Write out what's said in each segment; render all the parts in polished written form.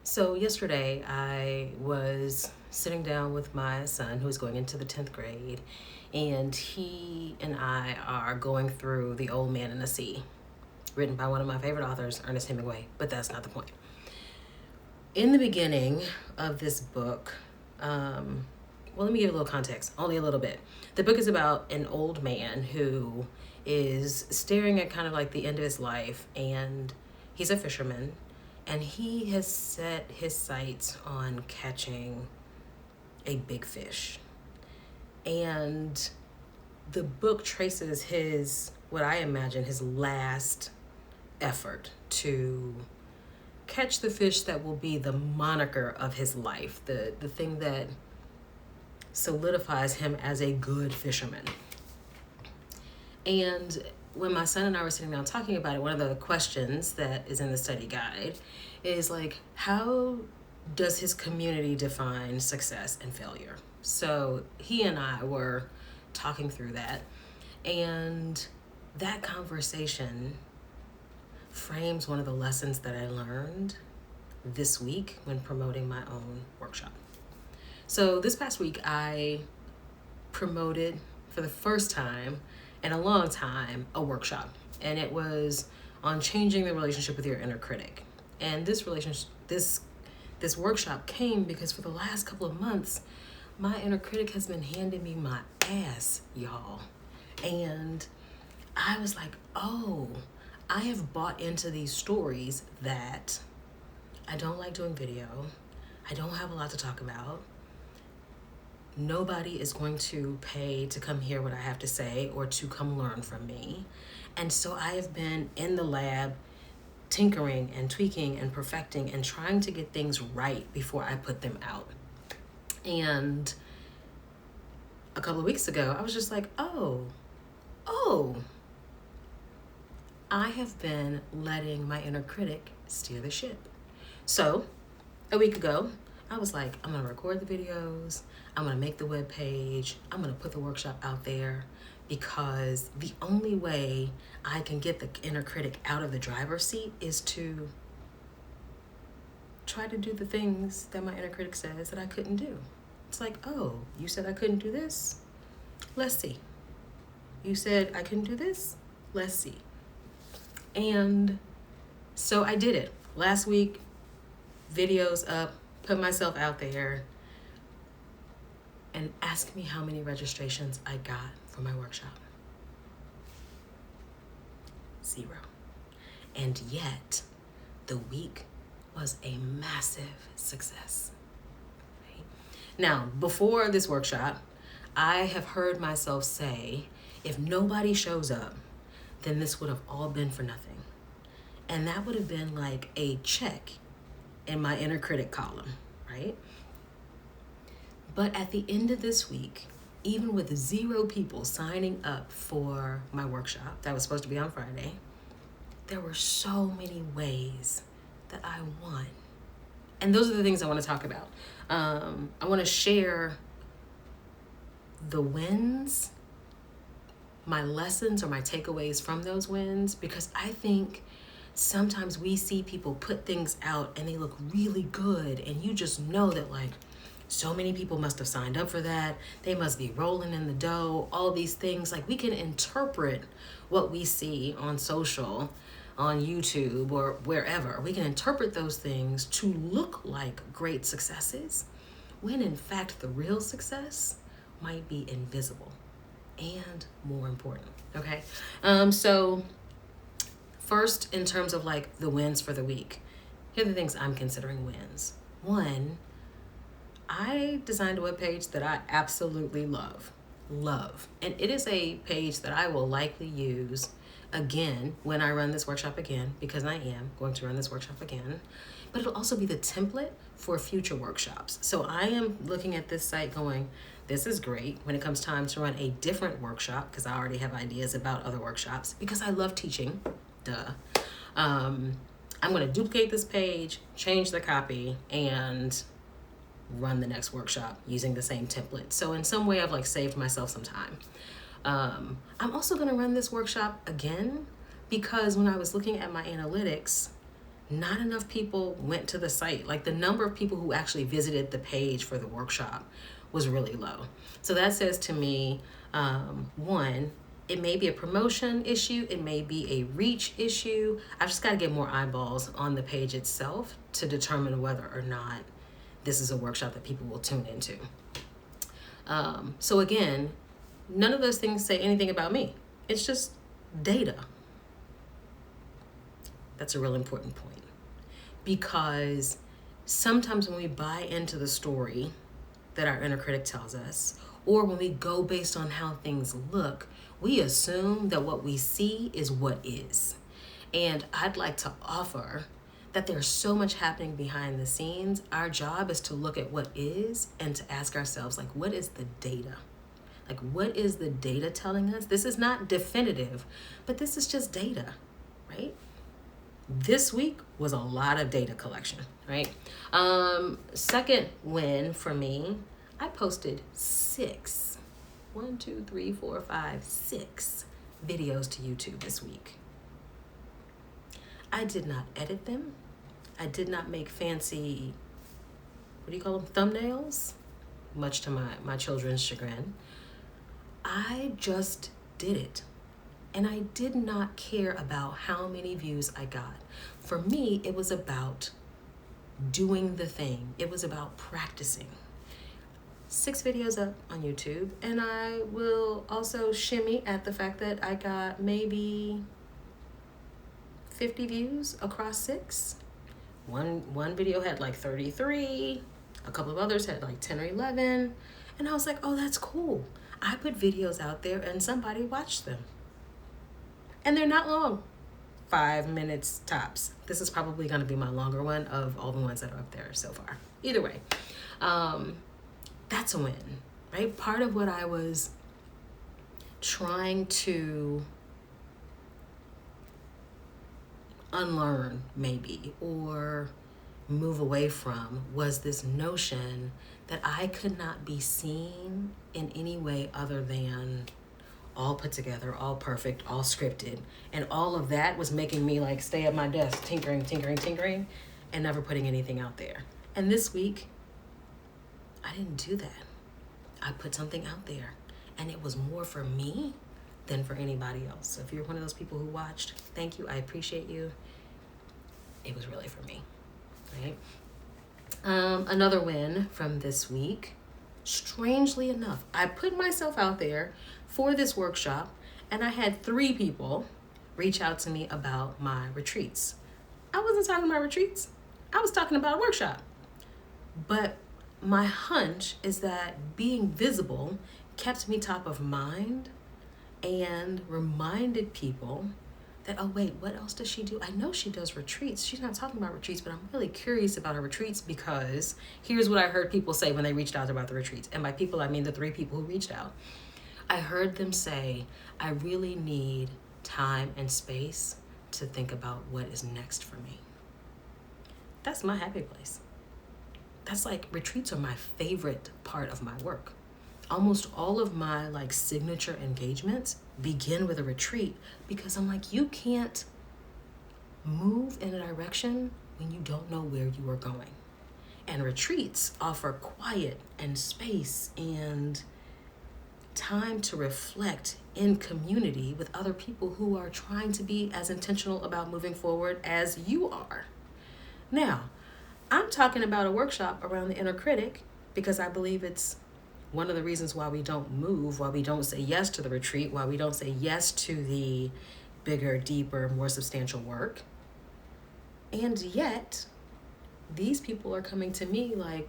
So yesterday I was sitting down with my son who is going into the 10th grade, and he and I are going through The Old Man and the Sea, written by one of my favorite authors, Ernest Hemingway, but that's not the point. In the beginning of this book, let me give a little context, only a little bit. The book is about an old man who is staring at kind of like the end of his life, and he's a fisherman, and he has set his sights on catching a big fish. And the book traces what I imagine, his last effort to catch the fish that will be the moniker of his life, the thing that solidifies him as a good fisherman. And when my son and I were sitting down talking about it, one of the questions that is in the study guide is like, how does his community define success and failure? So he and I were talking through that, and that conversation frames one of the lessons that I learned this week when promoting my own workshop. So this past week, I promoted for the first time in a long time a workshop, and it was on changing the relationship with your inner critic. And this workshop came because for the last couple of months, my inner critic has been handing me my ass, y'all. And I was like, oh, I have bought into these stories that I don't like doing video. I don't have a lot to talk about. Nobody is going to pay to come hear what I have to say or to come learn from me. And so I have been in the lab tinkering and tweaking and perfecting and trying to get things right before I put them out. And a couple of weeks ago, I was just like, oh, I have been letting my inner critic steer the ship. So a week ago, I was like, I'm gonna record the videos, I'm gonna make the web page, I'm gonna put the workshop out there, because the only way I can get the inner critic out of the driver's seat is to try to do the things that my inner critic says that I couldn't do. It's like, oh, you said I couldn't do this? Let's see. You said I couldn't do this? Let's see. And so I did it. Last week, videos up, put myself out there, and ask me how many registrations I got for my workshop. 0. And yet, the week was a massive success. Right? Now, before this workshop, I have heard myself say, if nobody shows up, then this would have all been for nothing. And that would have been like a check in my inner critic column, right? But at the end of this week, even with 0 people signing up for my workshop that was supposed to be on Friday, there were so many ways that I won. And those are the things I want to talk about. I want to share the wins, my lessons or my takeaways from those wins, because I think sometimes we see people put things out and they look really good, and you just know that like so many people must have signed up for that. They must be rolling in the dough, all these things. Like, we can interpret what we see on social, on YouTube or wherever. We can interpret those things to look like great successes, when in fact the real success might be invisible and more important. Okay. So first, in terms of like the wins for the week, here are the things I'm considering wins. 1, I designed a webpage that I absolutely love. And it is a page that I will likely use again when I run this workshop again, because I am going to run this workshop again. But it'll also be the template for future workshops. So I am looking at this site going, this is great when it comes time to run a different workshop, because I already have ideas about other workshops, because I love teaching. Duh. I'm going to duplicate this page, change the copy, and run the next workshop using the same template. So in some way, I've like saved myself some time. I'm also going to run this workshop again, because when I was looking at my analytics, not enough people went to the site. Like the number of people who actually visited the page for the workshop was really low. So that says to me, one, it may be a promotion issue, it may be a reach issue. I've just got to get more eyeballs on the page itself to determine whether or not this is a workshop that people will tune into. So again, none of those things say anything about me. It's just data. That's a real important point. Because sometimes when we buy into the story that our inner critic tells us, or when we go based on how things look, we assume that what we see is what is. And I'd like to offer that there's so much happening behind the scenes. Our job is to look at what is and to ask ourselves, like, what is the data? Like, what is the data telling us? This is not definitive, but this is just data, right? This week was a lot of data collection, right? Second win for me, I posted 6 videos to YouTube this week. I did not edit them. I did not make fancy, what do you call them, thumbnails, much to my children's chagrin. I just did it. And I did not care about how many views I got. For me, it was about doing the thing. It was about practicing. 6 videos up on YouTube, and I will also shimmy at the fact that I got maybe 50 views across 6. One video had like 33, a couple of others had like 10 or 11, and I was like, oh, that's cool. I put videos out there and somebody watched them. And they're not long, 5 minutes tops. This is probably going to be my longer one of all the ones that are up there so far. Either way, that's a win, right? Part of what I was trying to unlearn maybe, or move away from, was this notion that I could not be seen in any way other than all put together, all perfect, all scripted. And all of that was making me like stay at my desk, tinkering, and never putting anything out there. And this week, I didn't do that. I put something out there, and it was more for me than for anybody else. So if you're one of those people who watched, thank you, I appreciate you. It was really for me, right? Another win from this week, strangely enough, I put myself out there for this workshop, and I had 3 people reach out to me about my retreats. I wasn't talking about retreats. I was talking about a workshop. But my hunch is that being visible kept me top of mind and reminded people that, oh wait, what else does she do? I know she does retreats. She's not talking about retreats, but I'm really curious about her retreats, because here's what I heard people say when they reached out about the retreats. And by people, I mean the 3 people who reached out. I heard them say, I really need time and space to think about what is next for me. That's my happy place. That's like, retreats are my favorite part of my work. Almost all of my like signature engagements begin with a retreat, because I'm like, you can't move in a direction when you don't know where you are going. And retreats offer quiet and space and time to reflect in community with other people who are trying to be as intentional about moving forward as you are. Now, I'm talking about a workshop around the inner critic because I believe it's one of the reasons why we don't move, why we don't say yes to the retreat, why we don't say yes to the bigger, deeper, more substantial work. And yet, these people are coming to me like,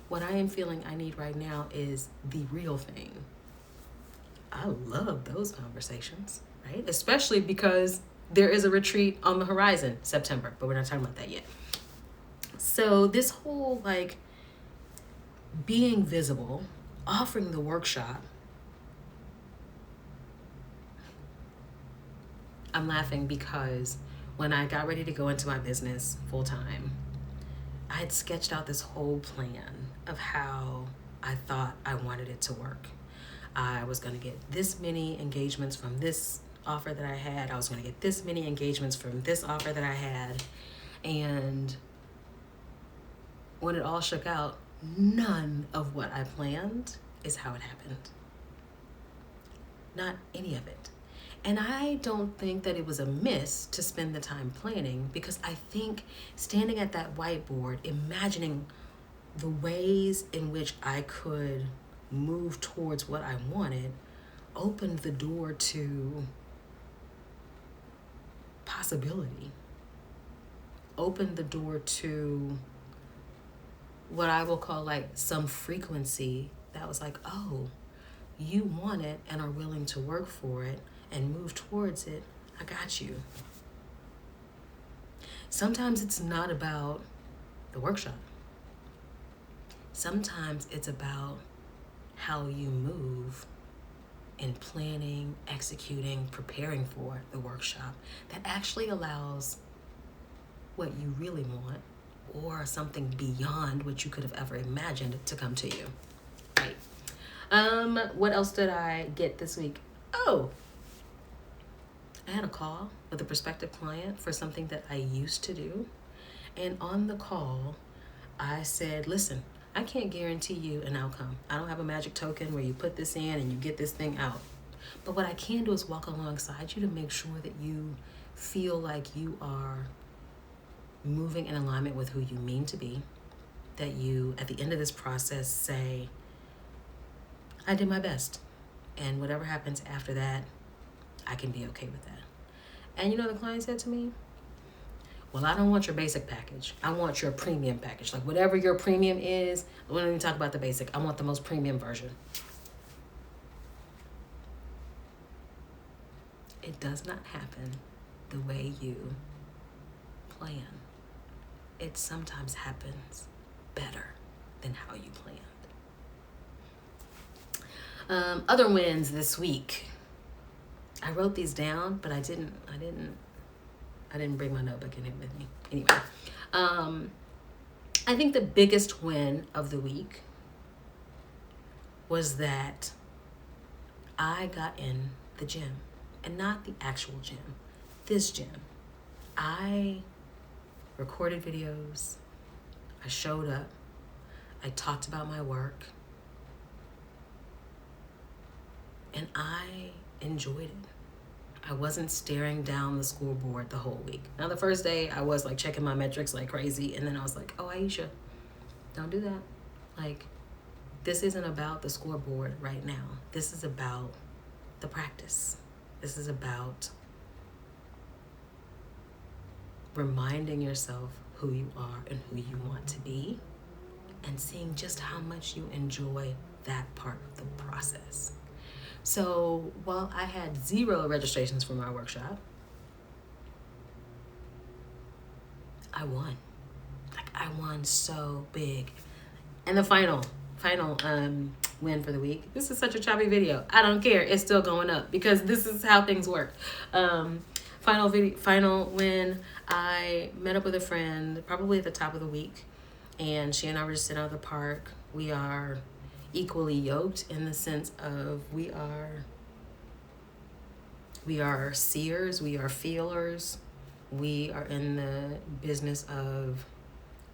what I am feeling I need right now is the real thing. I love those conversations, right? Especially because there is a retreat on the horizon, September, but we're not talking about that yet. So this whole like being visible, offering the workshop, I'm laughing because when I got ready to go into my business full time, I had sketched out this whole plan of how I thought I wanted it to work. I was going to get this many engagements from this offer that I had. I was going to get this many engagements from this offer that I had. And when it all shook out, none of what I planned is how it happened. Not any of it. And I don't think that it was amiss to spend the time planning, because I think standing at that whiteboard, imagining the ways in which I could move towards what I wanted, opened the door to possibility, opened the door to what I will call like some frequency that was like, oh, you want it and are willing to work for it and move towards it, I got you. Sometimes it's not about the workshop. Sometimes it's about how you move in planning, executing, preparing for the workshop that actually allows what you really want or something beyond what you could have ever imagined to come to you. Right. What else did I get this week? Oh, I had a call with a prospective client for something that I used to do. And on the call, I said, listen, I can't guarantee you an outcome. I don't have a magic token where you put this in and you get this thing out. But what I can do is walk alongside you to make sure that you feel like you are moving in alignment with who you mean to be. That you, at the end of this process, say, I did my best. And whatever happens after that, I can be okay with that. And you know what the client said to me? Well, I don't want your basic package. I want your premium package. Like whatever your premium is, we don't even talk about the basic. I want the most premium version. It does not happen the way you plan. It sometimes happens better than how you planned. Other wins this week. I wrote these down, but I didn't bring my notebook in it with me. Anyway, I think the biggest win of the week was that I got in the gym, and not the actual gym, this gym. I recorded videos, I showed up, I talked about my work, and I enjoyed it. I wasn't staring down the scoreboard the whole week. Now, the first day, I was like checking my metrics like crazy. And then I was like, oh, Aisha, don't do that. Like, this isn't about the scoreboard right now. This is about the practice. This is about reminding yourself who you are and who you want to be, and seeing just how much you enjoy that part of the process. So while I had 0 registrations for my workshop, I won. Like, I won so big. And the final win for the week. This is such a choppy video. I don't care. It's still going up because this is how things work. Final win. I met up with a friend probably at the top of the week, and she and I were just sitting out at the park. We are equally yoked in the sense of we are seers, we are feelers, we are in the business of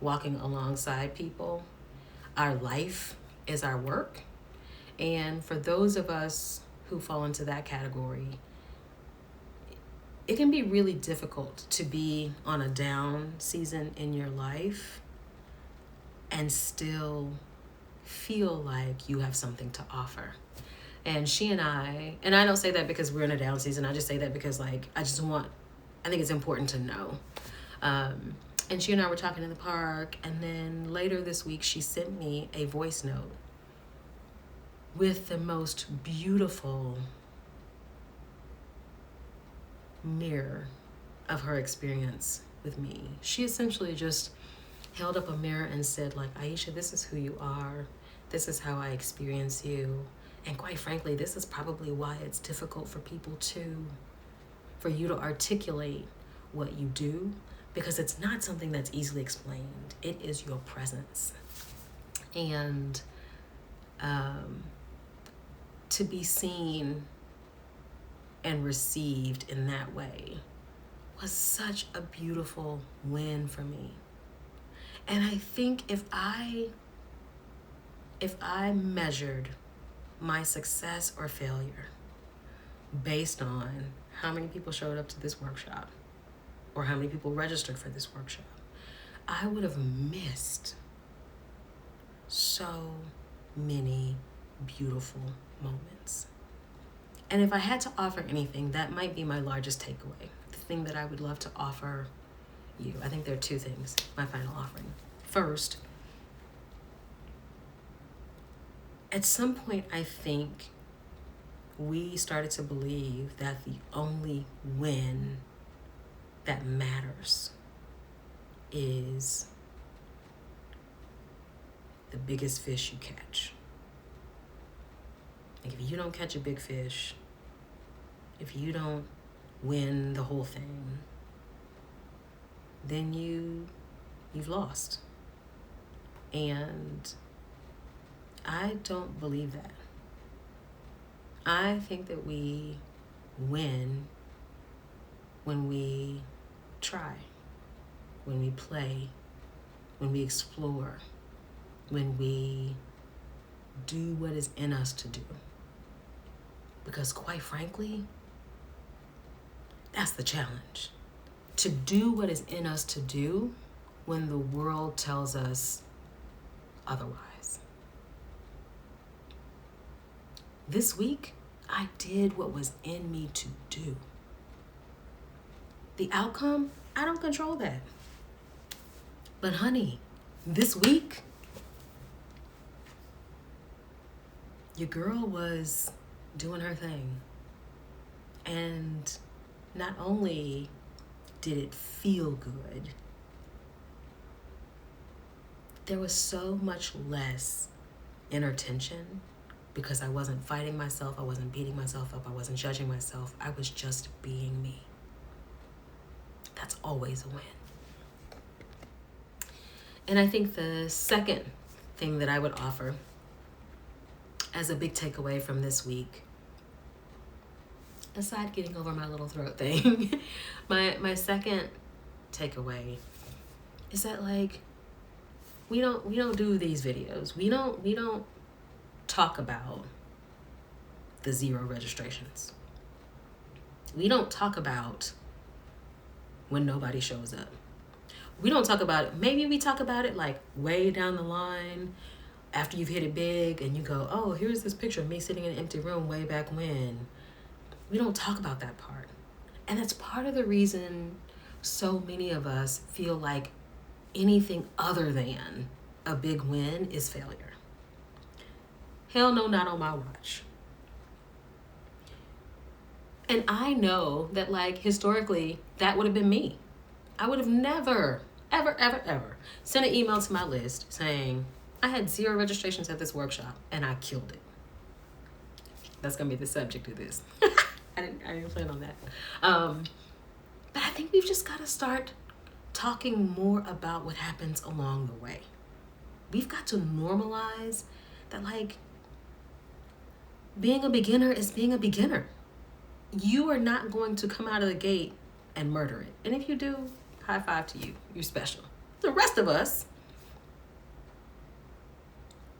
walking alongside people. Our life is our work. And for those of us who fall into that category, it can be really difficult to be on a down season in your life and still feel like you have something to offer. And she and I don't say that because we're in a down season, I just say that because I think it's important to know. And she and I were talking in the park, and then later this week she sent me a voice note with the most beautiful mirror of her experience with me. She essentially just held up a mirror and said, like, Aisha, this is who you are. This is how I experience you. And quite frankly, this is probably why it's difficult for for you to articulate what you do, because it's not something that's easily explained. It is your presence. And to be seen and received in that way was such a beautiful win for me. And I think if I measured my success or failure based on how many people showed up to this workshop or how many people registered for this workshop, I would have missed so many beautiful moments. And if I had to offer anything, that might be my largest takeaway. The thing that I would love to offer you. I think there are two things, my final offering. First, at some point, I think we started to believe that the only win that matters is the biggest fish you catch. Like if you don't catch a big fish, if you don't win the whole thing, then you've lost. And I don't believe that. I think that we win when we try, when we play, when we explore, when we do what is in us to do. Because quite frankly, that's the challenge. To do what is in us to do when the world tells us otherwise. This week, I did what was in me to do. The outcome, I don't control that. But honey, this week, your girl was doing her thing. And not only did it feel good, there was so much less inner tension because I wasn't fighting myself, I wasn't beating myself up, I wasn't judging myself, I was just being me. That's always a win. And I think the second thing that I would offer as a big takeaway from this week, aside getting over my little throat thing, my second takeaway is that like we don't do these videos. We don't talk about the 0 registrations. We don't talk about when nobody shows up. We don't talk about it. Maybe we talk about it like way down the line after you've hit it big and you go, oh, here's this picture of me sitting in an empty room way back when. We don't talk about that part. And that's part of the reason so many of us feel like anything other than a big win is failure. Hell no, not on my watch. And I know that like historically, that would have been me. I would have never, ever sent an email to my list saying, I had 0 registrations at this workshop and I killed it. That's gonna be the subject of this. I didn't plan on that. But I think we've just gotta start talking more about what happens along the way. We've got to normalize that like being a beginner is being a beginner. You are not going to come out of the gate and murder it. And if you do, high five to you. You're special. The rest of us,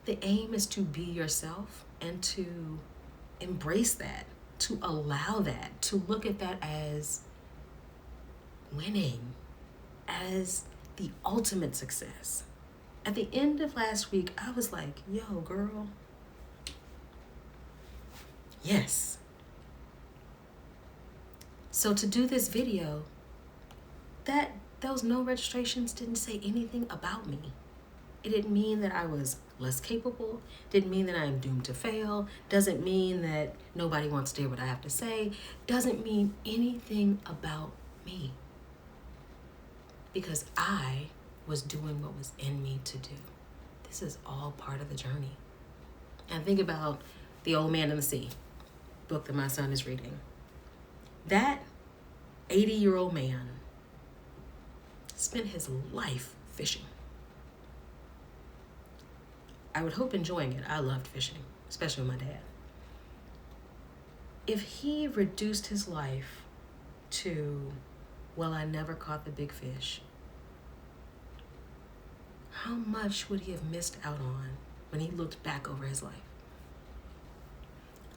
the aim is to be yourself and to embrace that, to allow that, to look at that as winning, as the ultimate success. At the end of last week, I was like, yo, girl, yes. So to do this video, those no registrations didn't say anything about me. It didn't mean that I was less capable, didn't mean that I am doomed to fail, doesn't mean that nobody wants to hear what I have to say, doesn't mean anything about me. Because I was doing what was in me to do. This is all part of the journey. And think about The Old Man and the Sea, book that my son is reading. That 80-year-old man spent his life fishing. I would hope enjoying it. I loved fishing, especially with my dad. if he reduced his life to, well, I never caught the big fish, how much would he have missed out on when he looked back over his life?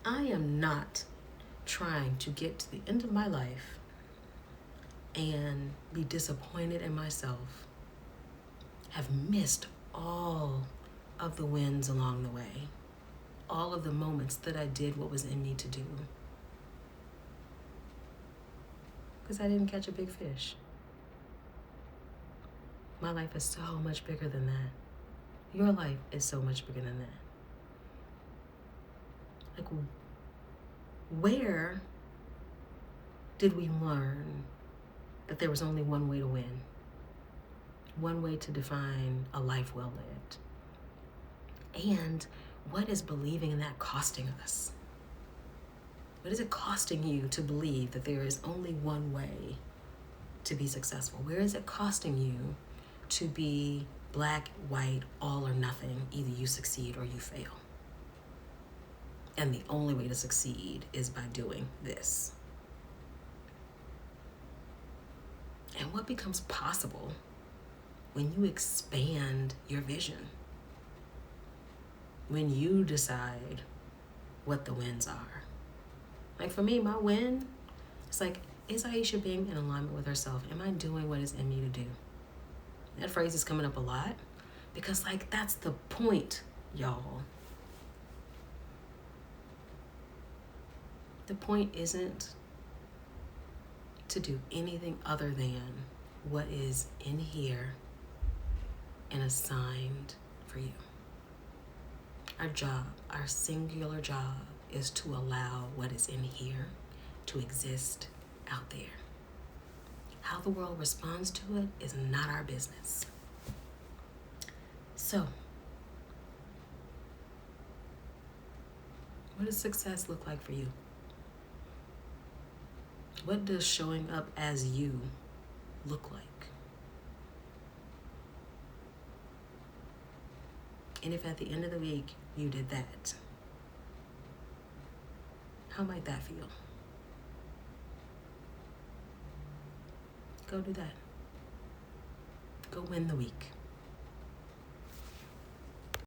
I am not trying to get to the end of my life and be disappointed in myself, have missed all of the wins along the way, all of the moments that I did what was in me to do, because I didn't catch a big fish. My life is so much bigger than that. Your life is so much bigger than that. Like, where did we learn that there was only one way to win? One way to define a life well lived? And what is believing in that costing us? What is it costing you to believe that there is only one way to be successful? Where is it costing you to be black, white, all or nothing? Either you succeed or you fail. And the only way to succeed is by doing this. And what becomes possible when you expand your vision? When you decide what the wins are. Like for me, my win, it's like, is Aisha being in alignment with herself? Am I doing what is in me to do? That phrase is coming up a lot because like that's the point, y'all. The point isn't to do anything other than what is in here and assigned for you. Our job, our singular job, is to allow what is in here to exist out there. How the world responds to it is not our business. So, what does success look like for you? What does showing up as you look like? And if at the end of the week you did that, how might that feel? Go do that. Go win the week.